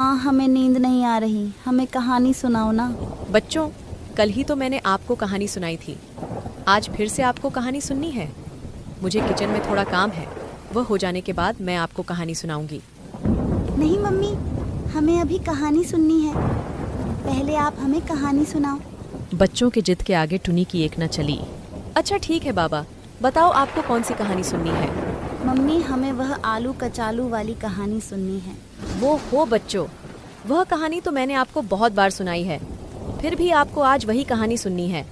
हाँ, हमें नींद नहीं आ रही, हमें कहानी सुनाओ ना। बच्चों, कल ही तो मैंने आपको कहानी सुनाई थी। आज फिर से आपको कहानी सुननी है। मुझे किचन में थोड़ा काम है, वह हो जाने के बाद मैं आपको कहानी सुनाऊंगी। नहीं मम्मी, हमें अभी कहानी सुननी है। पहले आप हमें कहानी सुनाओ। बच्चों के जिद के आगे टुनी की एक न चली। अच्छा ठीक है बाबा, बताओ आपको कौन सी कहानी सुननी है। मम्मी, हमें वह आलू कचालू वाली कहानी सुननी है। वो हो बच्चों, वह कहानी तो मैंने आपको बहुत बार सुनाई है, फिर भी आपको आज वही कहानी सुननी है।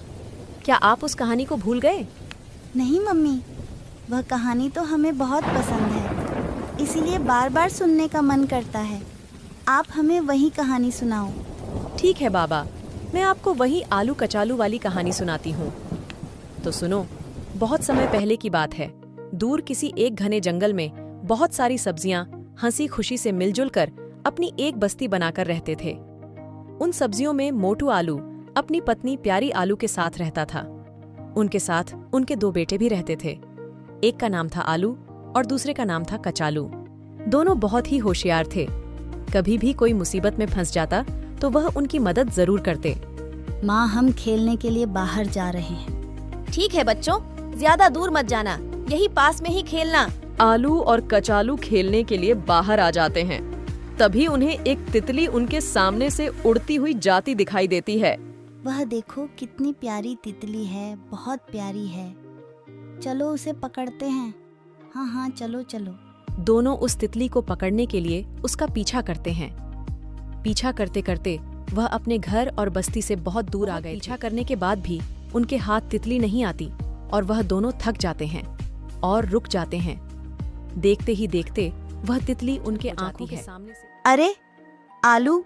क्या आप उस कहानी को भूल गए? नहीं मम्मी, वह कहानी तो हमें बहुत पसंद है, इसीलिए बार बार सुनने का मन करता है। आप हमें वही कहानी सुनाओ। ठीक है बाबा, मैं आपको वही आलू कचालू वाली कहानी सुनाती हूँ। तो सुनो। बहुत समय पहले की बात है। दूर किसी एक घने जंगल में बहुत सारी सब्जियां हंसी खुशी से मिलजुल कर अपनी एक बस्ती बनाकर रहते थे। उन सब्जियों में मोटू आलू अपनी पत्नी प्यारी आलू के साथ रहता था। उनके साथ उनके दो बेटे भी रहते थे। एक का नाम था आलू और दूसरे का नाम था कचालू। दोनों बहुत ही होशियार थे। कभी भी कोई मुसीबत में फंस जाता तो वह उनकी मदद जरूर करते। माँ, हम खेलने के लिए बाहर जा रहे हैं। ठीक है बच्चों, ज्यादा दूर मत जाना, यही पास में ही खेलना। आलू और कचालू खेलने के लिए बाहर आ जाते हैं। तभी उन्हें एक तितली उनके सामने से उड़ती हुई जाती दिखाई देती है। वह देखो, कितनी प्यारी तितली है, बहुत प्यारी है। चलो उसे पकड़ते हैं। हाँ हाँ, चलो चलो। दोनों उस तितली को पकड़ने के लिए उसका पीछा करते हैं। पीछा करते करते वह अपने घर और बस्ती से बहुत दूर आ गए। पीछा करने के बाद भी उनके हाथ तितली नहीं आती और वह दोनों थक जाते हैं और रुक जाते हैं। देखते ही देखते वह तितली उनके आंखों के सामने से। अरे आलू,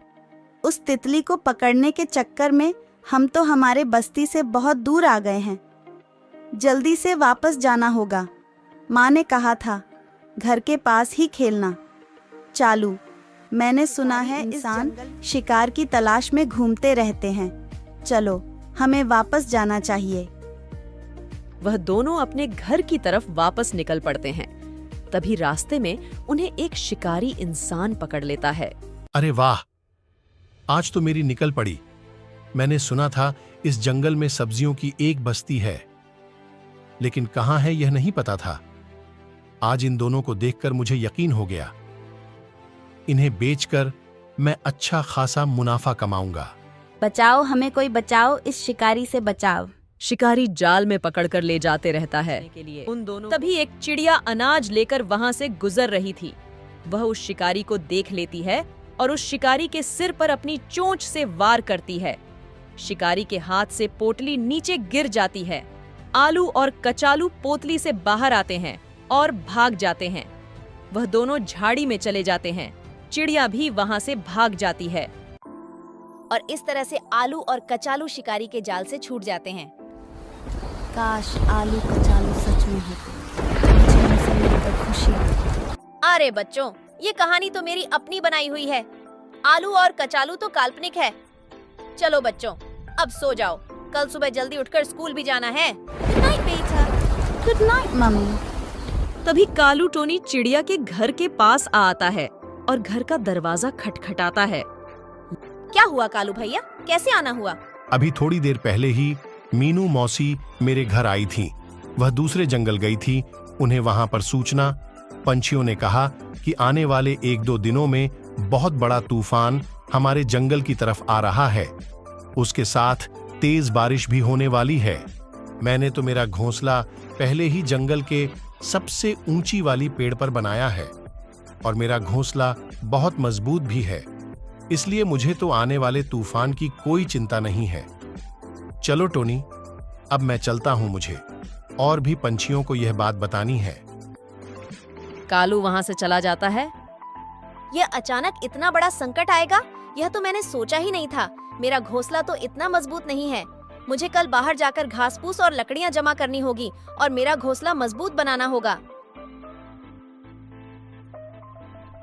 उस तितली को पकड़ने के चक्कर में हम तो हमारे बस्ती से बहुत दूर आ गए हैं। जल्दी से वापस जाना होगा। माँ ने कहा था घर के पास ही खेलना। चालू, मैंने सुना है इंसान शिकार की तलाश में घूमते रहते हैं। चलो, हमें वापस जाना चाहिए। वह दोनों अपने घर की तरफ वापस निकल पड़ते हैं। तभी रास्ते में उन्हें एक शिकारी इंसान पकड़ लेता है। अरे वाह, आज तो मेरी निकल पड़ी। मैंने सुना था इस जंगल में सब्जियों की एक बस्ती है, लेकिन कहाँ है यह नहीं पता था। आज इन दोनों को देखकर मुझे यकीन हो गया। इन्हें बेचकर मैं अच्छा खासा मुनाफा कमाऊंगा। बचाओ, हमें कोई बचाओ, इस शिकारी से बचाओ। शिकारी जाल में पकड़कर ले जाते रहता है। उन दोनों तभी एक चिड़िया अनाज लेकर वहां से गुजर रही थी। वह उस शिकारी को देख लेती है और उस शिकारी के सिर पर अपनी चोंच से वार करती है। शिकारी के हाथ से पोटली नीचे गिर जाती है। आलू और कचालू पोतली से बाहर आते हैं और भाग जाते हैं। वह दोनों झाड़ी में चले जाते हैं। चिड़िया भी वहां से भाग जाती है और इस तरह से आलू और कचालू शिकारी के जाल से छूट जाते हैं। काश आलू कचालू सच में होते, मुझे उनसे मिलकर खुशी होती। अरे बच्चों, ये कहानी तो मेरी अपनी बनाई हुई है। आलू और कचालू तो काल्पनिक है। चलो बच्चों, अब सो जाओ, कल सुबह जल्दी उठकर स्कूल भी जाना है। गुड नाइट बेटा। Good night mummy. तभी कालू टोनी चिड़िया के घर के पास आता है और घर का दरवाजा खटखटाता है। क्या हुआ कालू भैया, कैसे आना हुआ? अभी थोड़ी देर पहले ही मीनू मौसी मेरे घर आई थी। वह दूसरे जंगल गई थी। उन्हें वहां पर सूचना पंछियों ने कहा कि आने वाले 1-2 दिनों में बहुत बड़ा तूफान हमारे जंगल की तरफ आ रहा है। उसके साथ तेज बारिश भी होने वाली है। मैंने तो मेरा घोंसला पहले ही जंगल के सबसे ऊंची वाली पेड़ पर बनाया है और मेरा घोंसला बहुत मजबूत भी है, इसलिए मुझे तो आने वाले तूफान की कोई चिंता नहीं है। चलो टोनी, अब मैं चलता हूं। मुझे और भी पंछियों को यह बात बतानी है। कालू वहां से चला जाता है। यह अचानक इतना बड़ा संकट आएगा, यह तो मैंने सोचा ही नहीं था। मेरा घोंसला तो इतना मजबूत नहीं है। मुझे कल बाहर जाकर घास फूस और लकड़ियां जमा करनी होगी और मेरा घोंसला मजबूत बनाना होगा।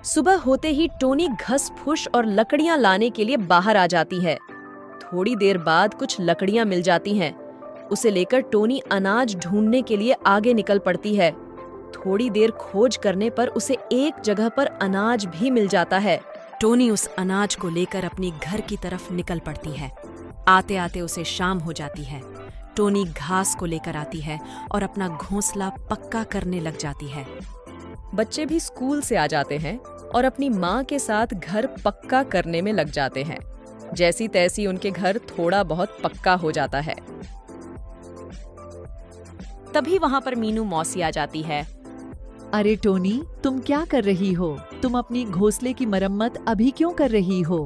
सुबह होते ही टोनी घस फूस और लकड़ियां लाने के लिए बाहर आ जाती है। थोड़ी देर बाद कुछ लकड़ियां मिल जाती हैं। उसे लेकर टोनी अनाज ढूंढने के लिए आगे निकल पड़ती है। थोड़ी देर खोज करने पर उसे एक जगह पर अनाज भी मिल जाता है। टोनी उस अनाज को लेकर अपनी घर की तरफ निकल पड़ती है। आते आते उसे शाम हो जाती है। टोनी घास को लेकर आती है और अपना घोंसला पक्का करने लग जाती है। बच्चे भी स्कूल से आ जाते हैं और अपनी माँ के साथ घर पक्का करने में लग जाते हैं। जैसी तैसी उनके घर थोड़ा बहुत पक्का हो जाता है। तभी वहां पर मीनू मौसी आ जाती है। अरे टोनी, तुम क्या कर रही हो? तुम अपनी घोंसले की मरम्मत अभी क्यों कर रही हो?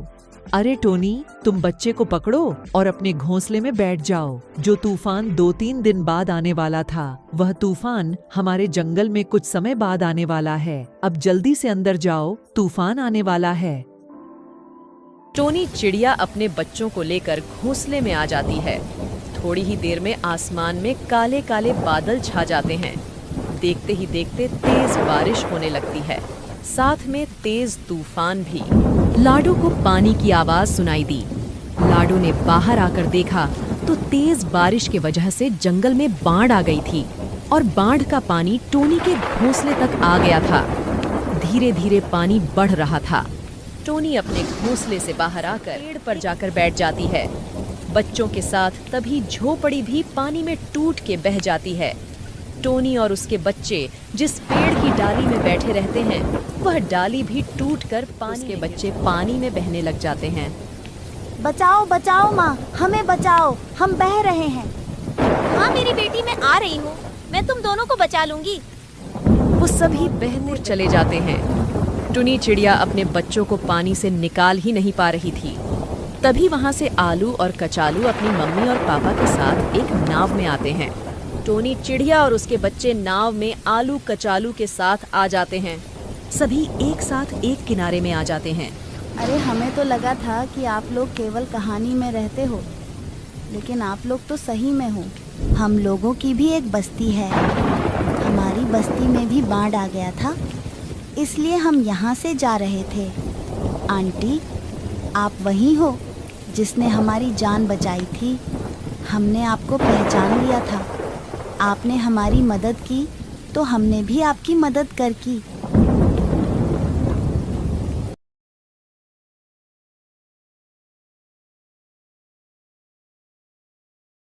अरे टोनी, तुम बच्चे को पकड़ो और अपने घोंसले में बैठ जाओ। जो तूफान 2-3 दिन बाद आने वाला था, वह तूफान हमारे जंगल में कुछ समय बाद आने वाला है। अब जल्दी से अंदर जाओ, तूफान आने वाला है। टोनी चिड़िया अपने बच्चों को लेकर घोंसले में आ जाती है। थोड़ी ही देर में आसमान में काले काले बादल छा जाते हैं। देखते ही देखते तेज बारिश होने लगती है, साथ में तेज तूफान भी। लाडो को पानी की आवाज सुनाई दी। लाडो ने बाहर आकर देखा तो तेज बारिश की वजह से जंगल में बाढ़ आ गई थी और बाढ़ का पानी टोनी के घोंसले तक आ गया था। धीरे धीरे पानी बढ़ रहा था। टोनी अपने घोंसले से बाहर आकर पेड़ पर जाकर बैठ जाती है। बच्चों के साथ तभी झोपड़ी भी पानी में टूट के बह जाती है। टोनी और उसके बच्चे जिस पेड़ की डाली में बैठे रहते हैं, वह डाली भी टूटकर पानी के बच्चे पानी में बहने लग जाते हैं। बचाओ बचाओ माँ, हमें बचाओ, हम बह रहे हैं। हाँ मेरी बेटी, मैं आ रही हूँ, मैं तुम दोनों को बचा लूंगी। वो सभी बहते चले जाते हैं। टुनी चिड़िया अपने बच्चों को पानी से निकाल ही नहीं पा रही थी। तभी वहां से आलू और कचालू अपनी मम्मी और पापा के साथ एक नाव में आते हैं। टोनी चिड़िया और उसके बच्चे नाव में आलू कचालू के साथ आ जाते हैं। सभी एक साथ एक किनारे में आ जाते हैं। अरे हमें तो लगा था कि आप लोग केवल कहानी में रहते हो, लेकिन आप लोग तो सही में हो। हम लोगों की भी एक बस्ती है। हमारी बस्ती में भी बाढ़ आ गया था, इसलिए हम यहाँ से जा रहे थे। आंटी, आप वही हो जिसने हमारी जान बचाई थी। हमने आपको पहचान लिया था। आपने हमारी मदद की तो हमने भी आपकी मदद कर की।